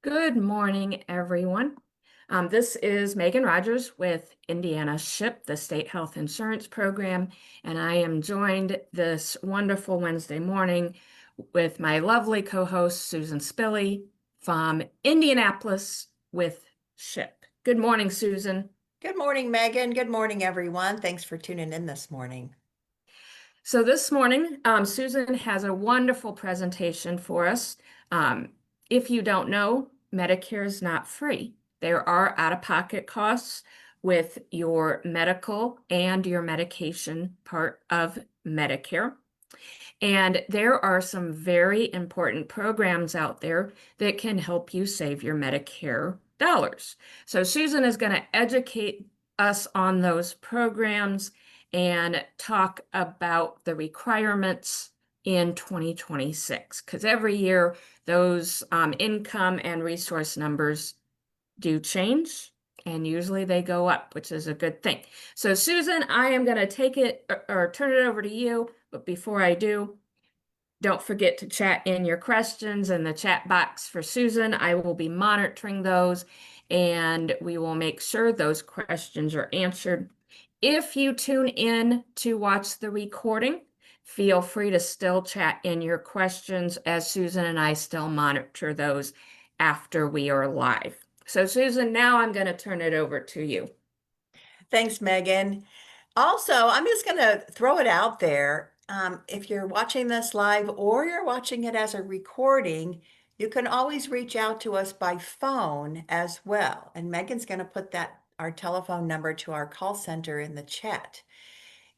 Good morning, everyone. This is Megan Rogers with Indiana SHIP, the State Health Insurance Program, and I am joined this wonderful Wednesday morning with my lovely co-host Susan Spilly from Indianapolis with SHIP. Good morning, Susan. Good morning, Megan. Good morning, everyone. Thanks for tuning in this morning. So this morning, Susan has a wonderful presentation for us. Um, if you don't know, Medicare is not free. There are out-of-pocket costs with your medical and your medication part of Medicare. And there are some very important programs out there that can help you save your Medicare dollars. So Susan is going to educate us on those programs and talk about the requirements in 2026, because every year those income and resource numbers do change, and usually they go up, which is a good thing. So Susan, I am going to take it or turn it over to you, but before I do, don't forget to chat in your questions in the chat box for Susan. I will be monitoring those, and we will make sure those questions are answered. If you tune in to watch the recording, feel free to still chat in your questions as Susan and I still monitor those after we are live. So Susan, now I'm going to turn it over to you. Thanks, Megan. Also, I'm just going to throw it out there. If you're watching this live or you're watching it as a recording, you can always reach out to us by phone as well. And Megan's going to put our telephone number to our call center in the chat.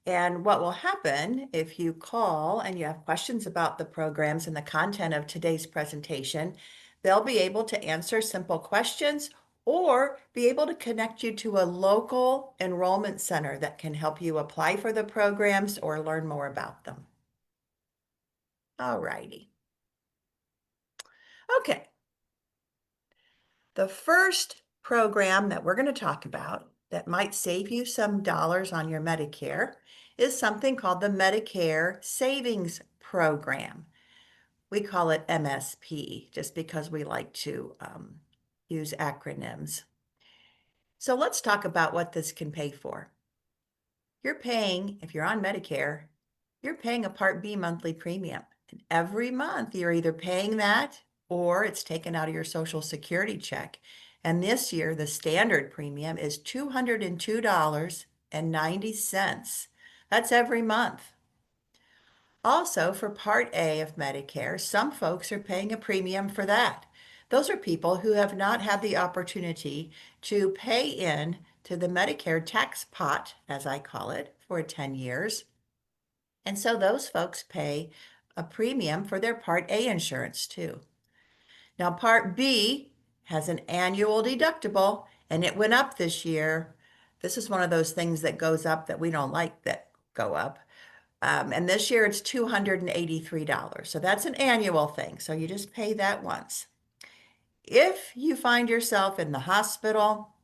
And what will happen if you call and you have questions about the programs and the content of today's presentation, they'll be able to answer simple questions or be able to connect you to a local enrollment center that can help you apply for the programs or learn more about them. All righty. Okay. The first program that we're going to talk about that might save you some dollars on your Medicare is something called the Medicare Savings Program. We call it MSP just because we like to use acronyms. So let's talk about what this can pay for. You're paying, if you're on Medicare, you're paying a Part B monthly premium. And every month you're either paying that or it's taken out of your Social Security check. And this year, the standard premium is $202.90. That's every month. Also, for Part A of Medicare, some folks are paying a premium for that. Those are people who have not had the opportunity to pay in to the Medicare tax pot, as I call it, for 10 years. And so those folks pay a premium for their Part A insurance too. Now, Part B has an annual deductible, and it went up this year. This is one of those things that goes up that we don't like that go up. And this year it's $283. So that's an annual thing. So you just pay that once. If you find yourself in the hospital,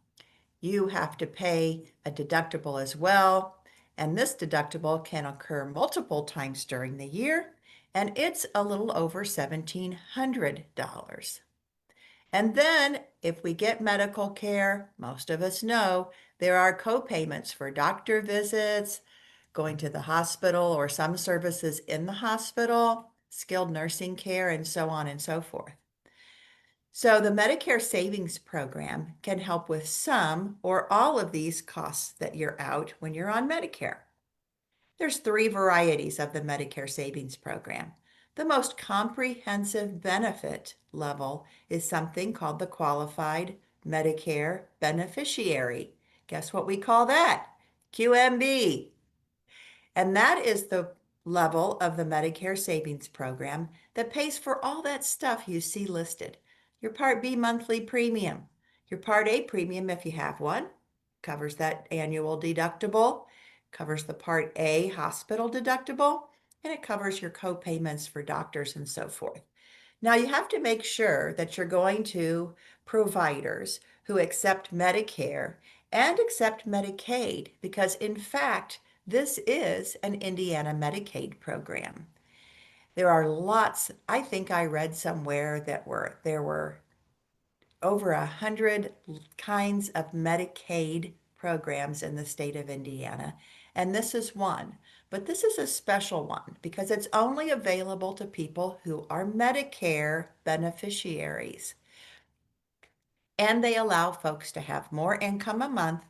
you have to pay a deductible as well. And this deductible can occur multiple times during the year, and it's a little over $1,700. And then if we get medical care, most of us know there are co-payments for doctor visits, going to the hospital or some services in the hospital, skilled nursing care, and so on and so forth. So the Medicare Savings Program can help with some or all of these costs that you're out when you're on Medicare. There's 3 varieties of the Medicare Savings Program. The most comprehensive benefit level is something called the Qualified Medicare Beneficiary. Guess what we call that? QMB. And that is the level of the Medicare Savings Program that pays for all that stuff you see listed. Your Part B monthly premium, your Part A premium if you have one, covers that annual deductible, covers the Part A hospital deductible, and it covers your co-payments for doctors and so forth. Now you have to make sure that you're going to providers who accept Medicare and accept Medicaid because in fact, this is an Indiana Medicaid program. There are lots, I think I read somewhere that there were over 100 kinds of Medicaid programs in the state of Indiana, and this is one. But this is a special one because it's only available to people who are Medicare beneficiaries. And they allow folks to have more income a month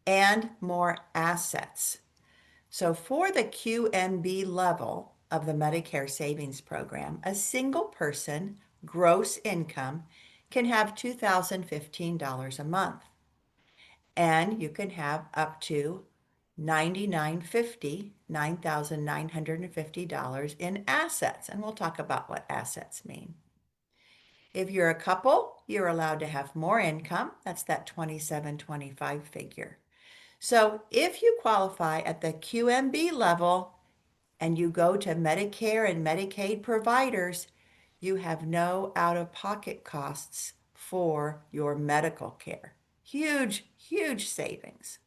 and more assets. So for the QMB level of the Medicare Savings Program, a single person gross income can have $2,015 a month. And you can have up to $9,950 in assets. And we'll talk about what assets mean. If you're a couple, you're allowed to have more income. That's that 2725 figure. So if you qualify at the QMB level and you go to Medicare and Medicaid providers, you have no out-of-pocket costs for your medical care. Huge, huge savings.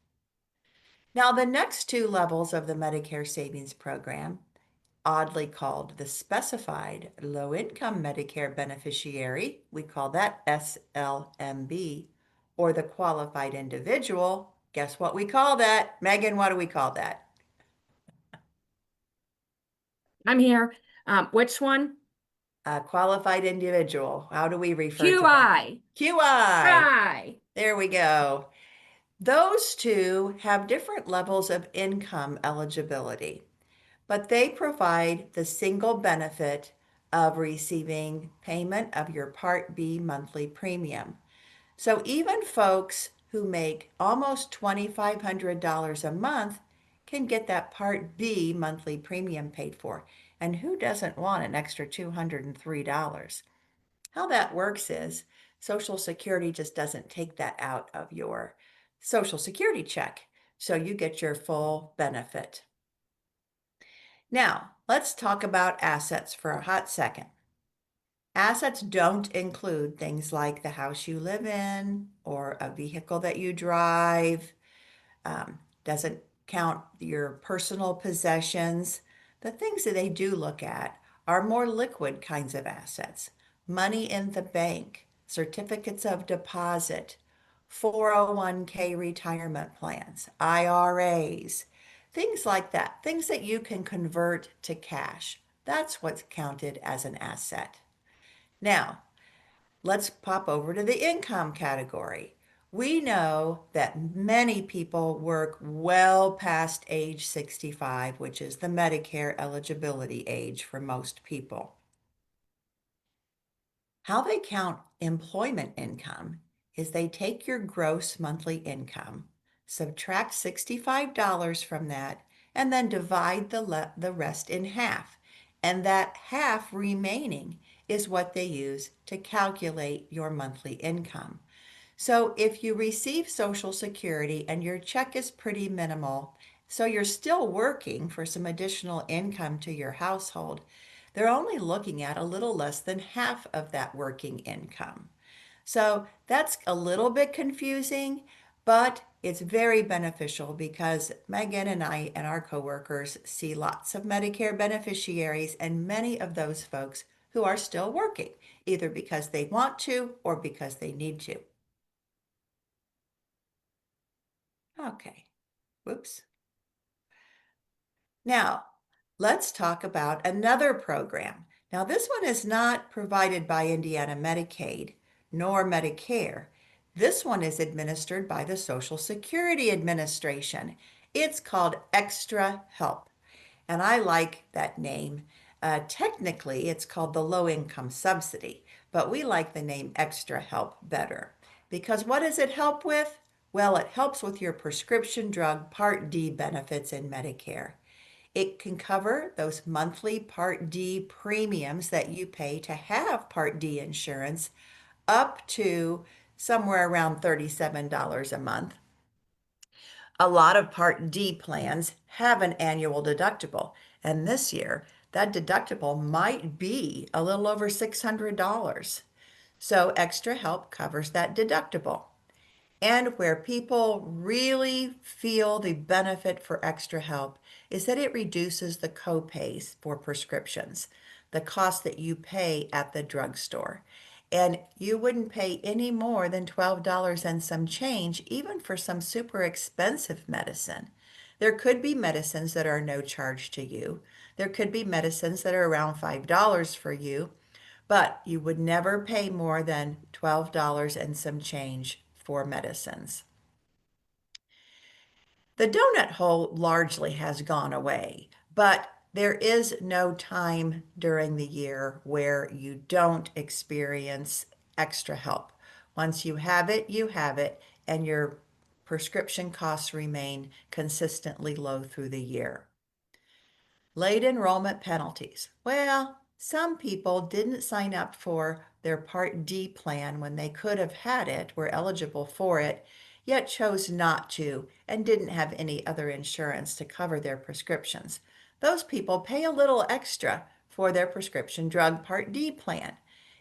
Now, the next two levels of the Medicare Savings Program, oddly called the Specified Low-Income Medicare Beneficiary, we call that SLMB, or the Qualified Individual, guess what we call that? Megan, what do we call that? I'm here. Which one? Qualified Individual. How do we refer to that? QI. QI. Hi. There we go. Those two have different levels of income eligibility, but they provide the single benefit of receiving payment of your Part B monthly premium. So even folks who make almost $2,500 a month can get that Part B monthly premium paid for. And who doesn't want an extra $203? How that works is Social Security just doesn't take that out of your Social Security check. So you get your full benefit. Now, let's talk about assets for a hot second. Assets don't include things like the house you live in or a vehicle that you drive. Doesn't count your personal possessions. The things that they do look at are more liquid kinds of assets. Money in the bank, certificates of deposit, 401k retirement plans, IRAs, things like that, things that you can convert to cash. That's what's counted as an asset. Now, let's pop over to the income category. We know that many people work well past age 65, which is the Medicare eligibility age for most people. How they count employment income is they take your gross monthly income, subtract $65 from that, and then divide the rest in half. And that half remaining is what they use to calculate your monthly income. So if you receive Social Security and your check is pretty minimal, so you're still working for some additional income to your household, they're only looking at a little less than half of that working income. So that's a little bit confusing, but it's very beneficial because Megan and I and our coworkers see lots of Medicare beneficiaries and many of those folks who are still working, either because they want to or because they need to. Okay, whoops. Now, let's talk about another program. Now, this one is not provided by Indiana Medicaid nor Medicare. This one is administered by the Social Security Administration. It's called Extra Help, and I like that name. Technically, it's called the Low Income Subsidy, but we like the name Extra Help better. Because what does it help with? Well, it helps with your prescription drug Part D benefits in Medicare. It can cover those monthly Part D premiums that you pay to have Part D insurance up to somewhere around $37 a month. A lot of Part D plans have an annual deductible, and this year that deductible might be a little over $600. So Extra Help covers that deductible. And where people really feel the benefit for Extra Help is that it reduces the copays for prescriptions, the cost that you pay at the drugstore. And you wouldn't pay any more than $12 and some change, even for some super expensive medicine. There could be medicines that are no charge to you. There could be medicines that are around $5 for you, but you would never pay more than $12 and some change for medicines. The donut hole largely has gone away, but there is no time during the year where you don't experience extra help. Once you have it, and your prescription costs remain consistently low through the year. Late enrollment penalties. Well, some people didn't sign up for their Part D plan when they could have had it, were eligible for it, yet chose not to and didn't have any other insurance to cover their prescriptions. Those people pay a little extra for their prescription drug Part D plan.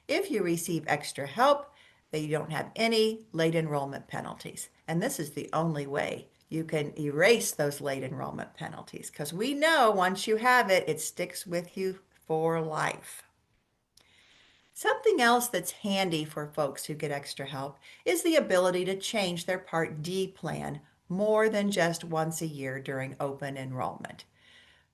If you receive extra help, they don't have any late enrollment penalties. And this is the only way you can erase those late enrollment penalties, because we know once you have it, it sticks with you for life. Something else that's handy for folks who get extra help is the ability to change their Part D plan more than just once a year during open enrollment.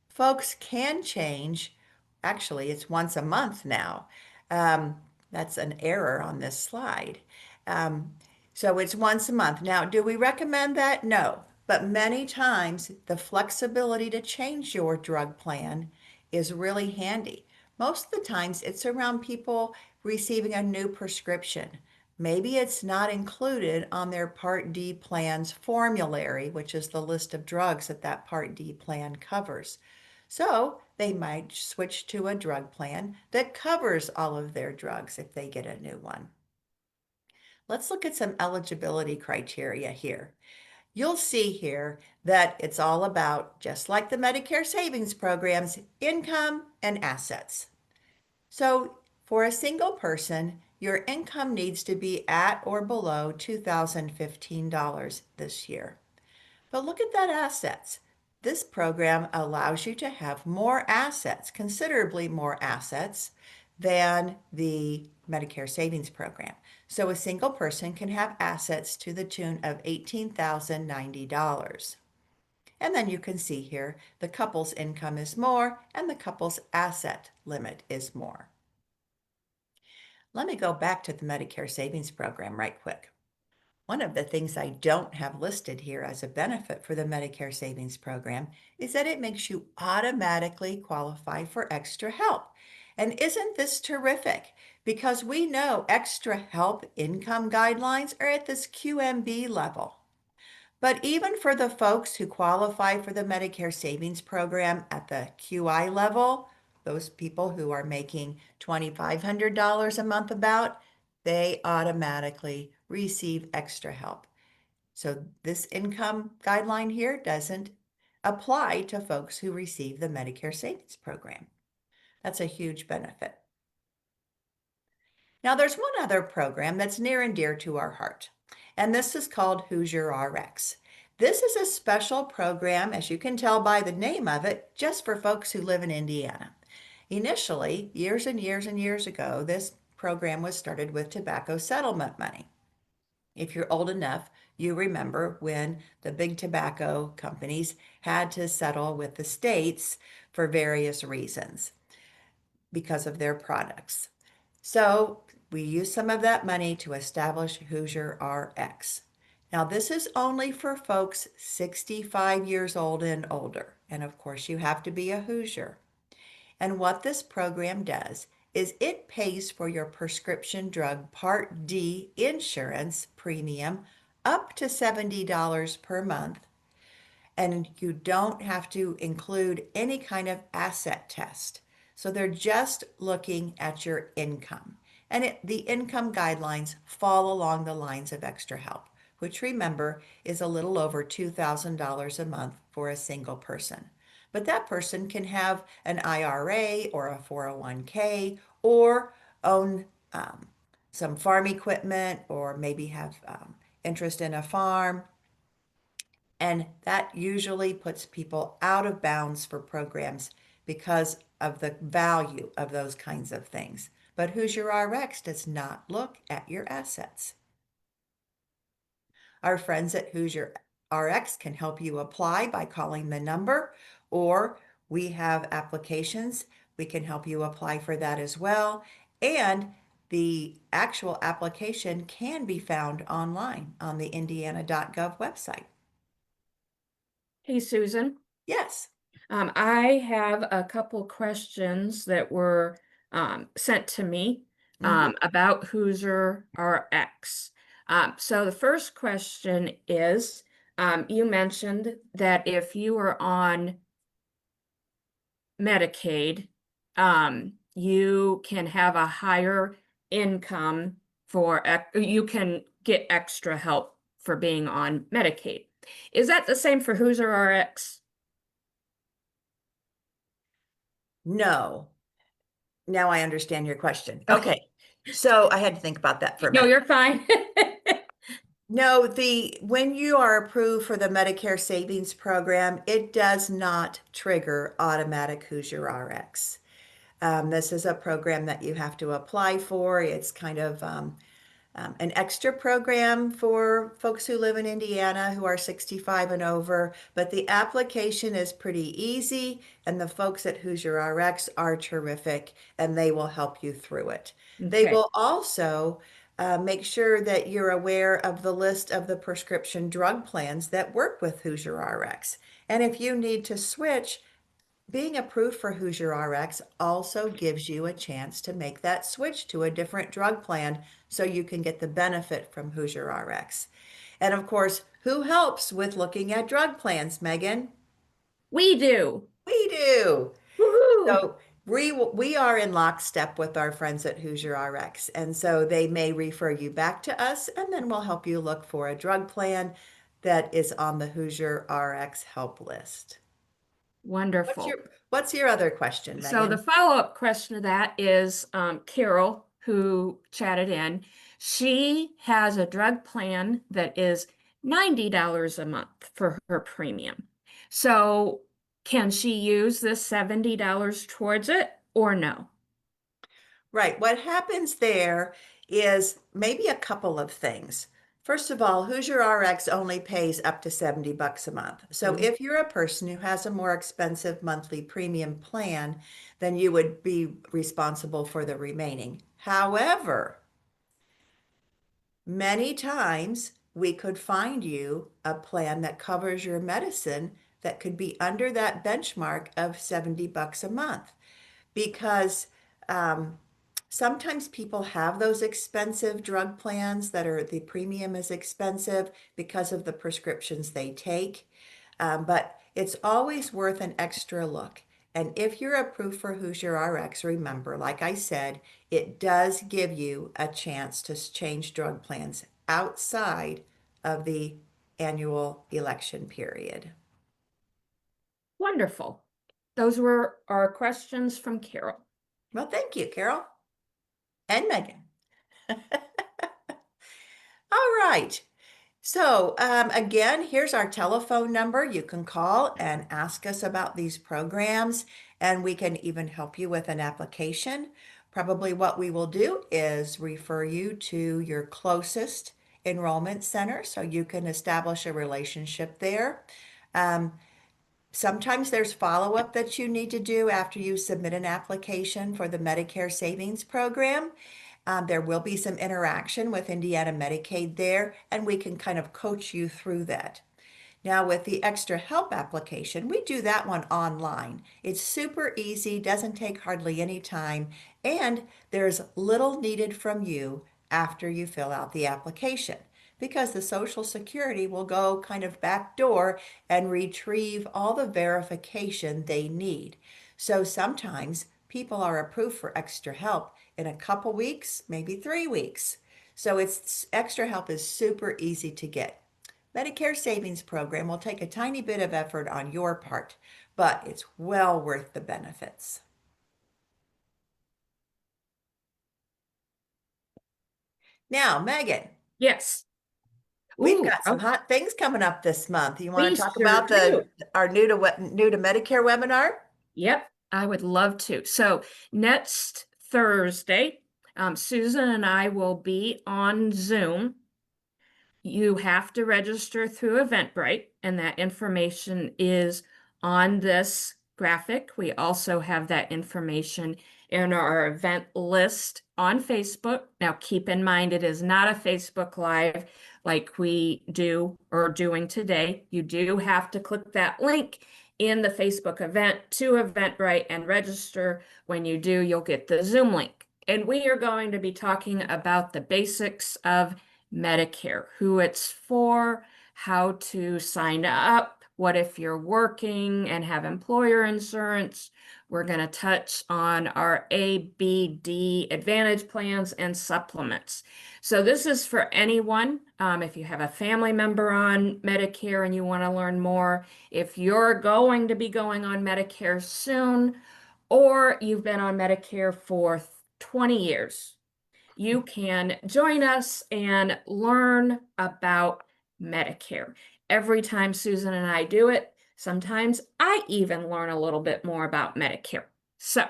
Folks can change, actually, it's once a month now. Um, that's an error on this slide. Um, so it's once a month. Now, do we recommend that? No. But many times the flexibility to change your drug plan is really handy. Most of the times it's around people receiving a new prescription. Maybe it's not included on their Part D plan's formulary, which is the list of drugs that that Part D plan covers. So they might switch to a drug plan that covers all of their drugs if they get a new one. Let's look at some eligibility criteria here. You'll see here that it's all about, just like the Medicare savings programs, income and assets. So for a single person, your income needs to be at or below $2,015 this year. But look at that assets. This program allows you to have more assets, considerably more assets than the Medicare Savings Program. So a single person can have assets to the tune of $18,090. And then you can see here the couple's income is more and the couple's asset limit is more. Let me go back to the Medicare Savings Program right quick. One of the things I don't have listed here as a benefit for the Medicare Savings Program is that it makes you automatically qualify for extra help. And isn't this terrific? Because we know extra help income guidelines are at this QMB level. But even for the folks who qualify for the Medicare Savings Program at the QI level, those people who are making $2,500 a month about, they automatically receive extra help. So this income guideline here doesn't apply to folks who receive the Medicare Savings Program. That's a huge benefit. Now, there's one other program that's near and dear to our heart, and this is called Hoosier RX. This is a special program, as you can tell by the name of it, just for folks who live in Indiana. Initially, years and years and years ago, this program was started with tobacco settlement money. If you're old enough, you remember when the big tobacco companies had to settle with the states for various reasons because of their products. So we use some of that money to establish Hoosier RX. Now, this is only for folks 65 years old and older. And of course, you have to be a Hoosier. And what this program does is it pays for your prescription drug Part D insurance premium up to $70 per month. And you don't have to include any kind of asset test. So they're just looking at your income. And the income guidelines fall along the lines of extra help, which remember is a little over $2,000 a month for a single person. But that person can have an IRA or a 401k or own some farm equipment or maybe have interest in a farm. And that usually puts people out of bounds for programs because of the value of those kinds of things. but Hoosier RX does not look at your assets. Our friends at Hoosier RX can help you apply by calling the number, or we have applications. We can help you apply for that as well. And the actual application can be found online on the indiana.gov website. Hey, Susan. Yes. I have a couple questions that were sent to me Mhm. about Hoosier RX. So the first question is, you mentioned that if you are on Medicaid, you can have a higher income you can get extra help for being on Medicaid. Is that the same for Hoosier RX? No. Now I understand your question. Okay. Okay. So I had to think about that for a No, minute. you're fine. No, when you are approved for the Medicare Savings Program, it does not trigger automatic Hoosier RX. This is a program that you have to apply for. It's kind of an extra program for folks who live in Indiana who are 65 and over, but the application is pretty easy, and the folks at Hoosier RX are terrific, and they will help you through it. They Okay, will also make sure that you're aware of the list of the prescription drug plans that work with Hoosier RX. And if you need to switch, being approved for Hoosier RX also gives you a chance to make that switch to a different drug plan so you can get the benefit from Hoosier RX. And of course, who helps with looking at drug plans, Megan? we do. We do. Woohoo! So we are in lockstep with our friends at Hoosier RX. And so they may refer you back to us, and then we'll help you look for a drug plan that is on the Hoosier RX help list. What's Wonderful. your what's your other question, So the Megan? follow-up question to that is Carol, who chatted in. She has a drug plan that is $90 a month for her premium. So can she use this $70 towards it or no? Right. What happens there is maybe a couple of things. First of all, Hoosier RX only pays up to $70 a month. So Mhm. if you're a person who has a more expensive monthly premium plan, then you would be responsible for the remaining. However, many times we could find you a plan that covers your medicine that could be under that benchmark of $70 a month because um, sometimes people have those expensive drug plans that are the premium is expensive because of the prescriptions they take. But it's always worth an extra look. And if you're approved for Hoosier RX, remember, like I said, it does give you a chance to change drug plans outside of the annual election period. Wonderful. Those were our questions from Carol. Well, thank you, Carol and Megan. All right. So, again, here's our telephone number. You can call and ask us about these programs, and we can even help you with an application. Probably what we will do is refer you to your closest enrollment center so you can establish a relationship there. Um, Sometimes there's follow-up that you need to do after you submit an application for the Medicare Savings Program. There will be some interaction with Indiana Medicaid there, and we can kind of coach you through that. Now, with the extra help application, we do that one online. It's super easy, doesn't take hardly any time, and there's little needed from you after you fill out the application because the Social Security will go kind of backdoor and retrieve all the verification they need. So sometimes people are approved for extra help in a couple weeks, maybe 3 weeks. So it's extra help is super easy to get. Medicare Savings Program will take a tiny bit of effort on your part, but it's well worth the benefits. Now, Megan, Yes. we've Ooh, got some hot things coming up this month. You want we to talk sure about do. the our new to Medicare webinar? Yep, I would love to. So next Thursday, Susan and I will be on Zoom. You have to register through Eventbrite, and that information is on this graphic. We also have that information in our event list on Facebook. Now, keep in mind, it is not a Facebook Live like we do or doing today. You do have to click that link in the Facebook event to Eventbrite and register. When you do, you'll get the Zoom link. And we are going to be talking about the basics of Medicare, who it's for, how to sign up, what if you're working and have employer insurance. We're going to touch on our A, B, D Advantage plans and supplements. So this is for anyone. If you have a family member on Medicare and you want to learn more, if you're going to be going on Medicare soon, or you've been on Medicare for 20 years, you can join us and learn about Medicare. Every time Susan and I do it, sometimes I even learn a little bit more about Medicare. So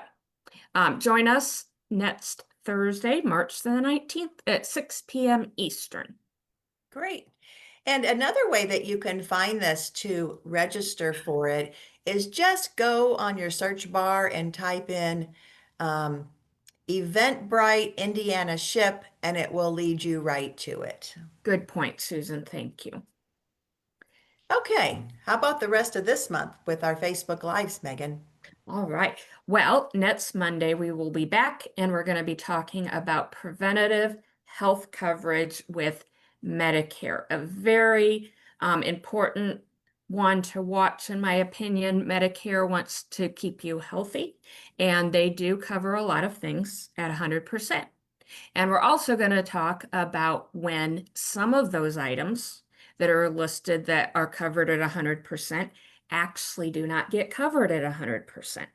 join us next Thursday, March the 19th at 6 p.m. Eastern. Great. And another way that you can find this to register for it is just go on your search bar and type in Eventbrite Indiana SHIP, and it will lead you right to it. Good point, Susan. Thank you. Okay, how about the rest of this month with our Facebook Lives, Megan? All right. Well, next Monday we will be back and we're going to be talking about preventative health coverage with Medicare, a very important one to watch, in my opinion. Medicare wants to keep you healthy, and they do cover a lot of things at 100%. And we're also going to talk about when some of those items that are listed that are covered at 100% actually do not get covered at 100%.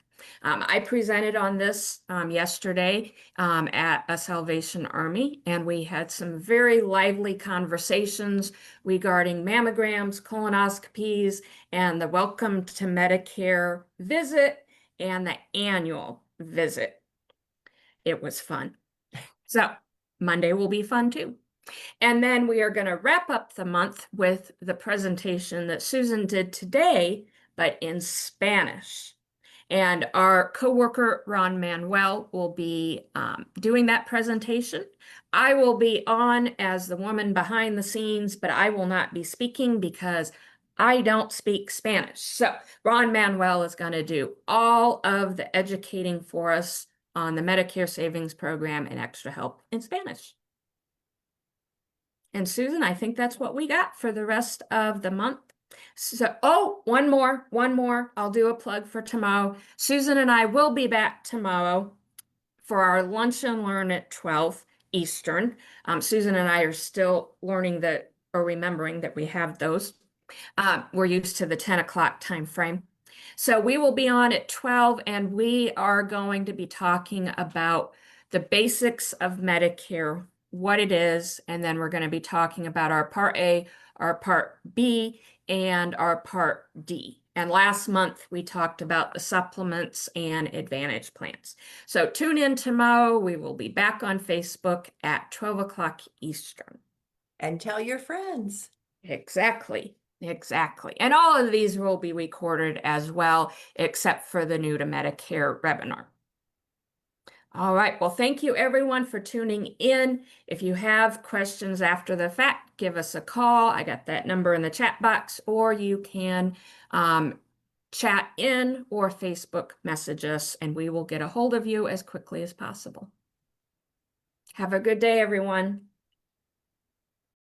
I presented on this yesterday at a Salvation Army, and we had some very lively conversations regarding mammograms, colonoscopies, and the Welcome to Medicare visit and the annual visit. It was fun. So Monday will be fun too. And then we are going to wrap up the month with the presentation that Susan did today, but in Spanish. And our coworker, Ron Manuel, will be doing that presentation. I will be on as the woman behind the scenes, but I will not be speaking because I don't speak Spanish. So Ron Manuel is going to do all of the educating for us on the Medicare Savings Program and extra help in Spanish. And Susan, I think that's what we got for the rest of the month. So, oh, one more. I'll do a plug for tomorrow. Susan and I will be back tomorrow for our lunch and learn at 12 Eastern. Susan and I are still learning that or remembering that we have those. We're used to the 10 o'clock time frame. So we will be on at 12, and we are going to be talking about the basics of Medicare, what it is, and then we're going to be talking about our Part A, our Part B, and our Part D. And last month we talked about the supplements and advantage plans. So tune in tomorrow. We will be back on Facebook at 12 o'clock Eastern. And tell your friends. Exactly. And all of these will be recorded as well, except for the new to Medicare webinar. All right. Well, thank you everyone for tuning in. If you have questions after the fact, give us a call. I got that number in the chat box, or you can chat in or Facebook message us, and we will get a hold of you as quickly as possible. Have a good day, everyone.